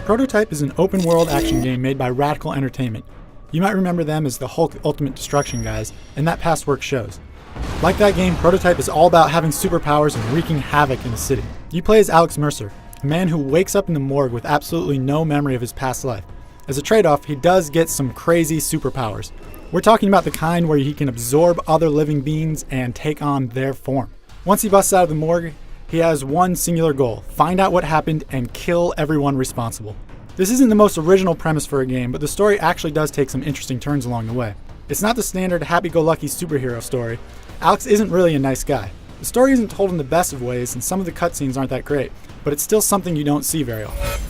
Prototype is an open-world action game made by Radical Entertainment. You might remember them as the Hulk Ultimate Destruction guys, and that past work shows. Like that game, Prototype is all about having superpowers and wreaking havoc in the city. You play as Alex Mercer, a man who wakes up in the morgue with absolutely no memory of his past life. As a trade-off, he does get some crazy superpowers. We're talking about the kind where he can absorb other living beings and take on their form. Once he busts out of the morgue, he has one singular goal: find out what happened and kill everyone responsible. This isn't the most original premise for a game, but the story actually does take some interesting turns along the way. It's not the standard happy-go-lucky superhero story. Alex isn't really a nice guy. The story isn't told in the best of ways, and some of the cutscenes aren't that great, but it's still something you don't see very often.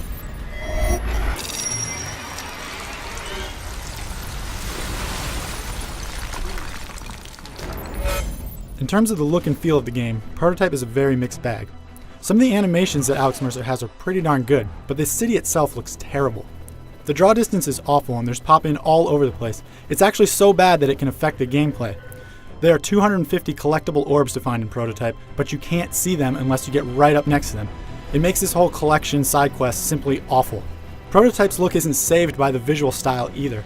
In terms of the look and feel of the game, Prototype is a very mixed bag. Some of the animations that Alex Mercer has are pretty darn good, but the city itself looks terrible. The draw distance is awful and there's pop-in all over the place. It's actually so bad that it can affect the gameplay. There are 250 collectible orbs to find in Prototype, but you can't see them unless you get right up next to them. It makes this whole collection side quest simply awful. Prototype's look isn't saved by the visual style either.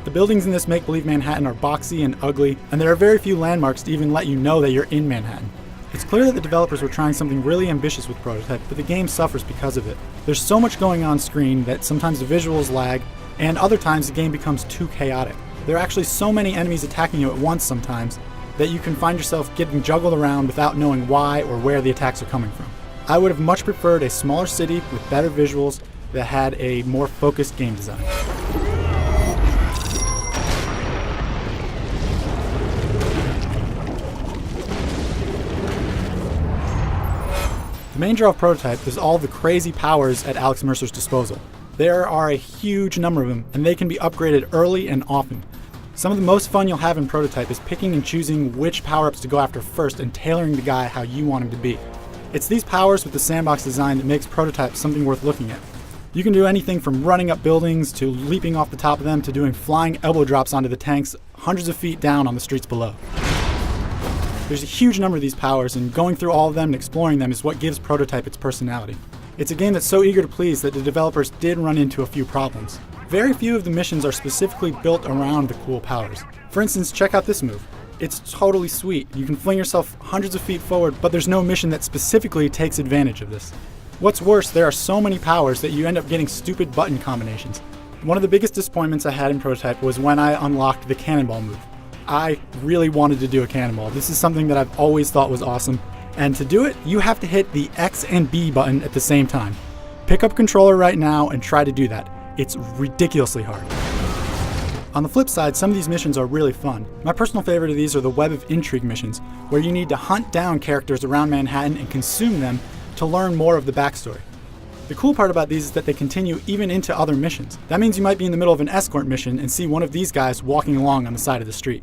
The buildings in this make-believe Manhattan are boxy and ugly, and there are very few landmarks to even let you know that you're in Manhattan. It's clear that the developers were trying something really ambitious with Prototype, but the game suffers because of it. There's so much going on screen that sometimes the visuals lag, and other times the game becomes too chaotic. There are actually so many enemies attacking you at once sometimes that you can find yourself getting juggled around without knowing why or where the attacks are coming from. I would have much preferred a smaller city with better visuals that had a more focused game design. The main draw of Prototype is all the crazy powers at Alex Mercer's disposal. There are a huge number of them, and they can be upgraded early and often. Some of the most fun you'll have in Prototype is picking and choosing which power-ups to go after first and tailoring the guy how you want him to be. It's these powers with the sandbox design that makes Prototype something worth looking at. You can do anything from running up buildings to leaping off the top of them to doing flying elbow drops onto the tanks hundreds of feet down on the streets below. There's a huge number of these powers, and going through all of them and exploring them is what gives Prototype its personality. It's a game that's so eager to please that the developers did run into a few problems. Very few of the missions are specifically built around the cool powers. For instance, check out this move. It's totally sweet. You can fling yourself hundreds of feet forward, but there's no mission that specifically takes advantage of this. What's worse, there are so many powers that you end up getting stupid button combinations. One of the biggest disappointments I had in Prototype was when I unlocked the cannonball move. I really wanted to do a cannonball. This is something that I've always thought was awesome. And to do it, you have to hit the X and B button at the same time. Pick up a controller right now and try to do that. It's ridiculously hard. On the flip side, some of these missions are really fun. My personal favorite of these are the Web of Intrigue missions, where you need to hunt down characters around Manhattan and consume them to learn more of the backstory. The cool part about these is that they continue even into other missions. That means you might be in the middle of an escort mission and see one of these guys walking along on the side of the street.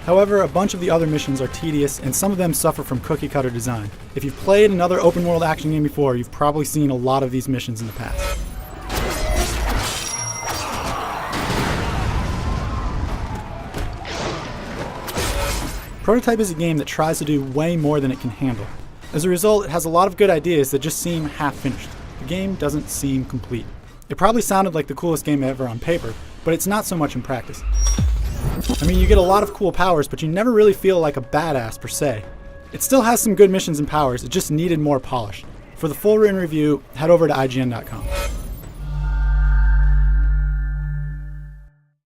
However, a bunch of the other missions are tedious, and some of them suffer from cookie-cutter design. If you've played another open-world action game before, you've probably seen a lot of these missions in the past. Prototype is a game that tries to do way more than it can handle. As a result, it has a lot of good ideas that just seem half-finished. The game doesn't seem complete. It probably sounded like the coolest game ever on paper, but it's not so much in practice. I mean, you get a lot of cool powers, but you never really feel like a badass per se. It still has some good missions and powers, it just needed more polish. For the full written review, head over to IGN.com.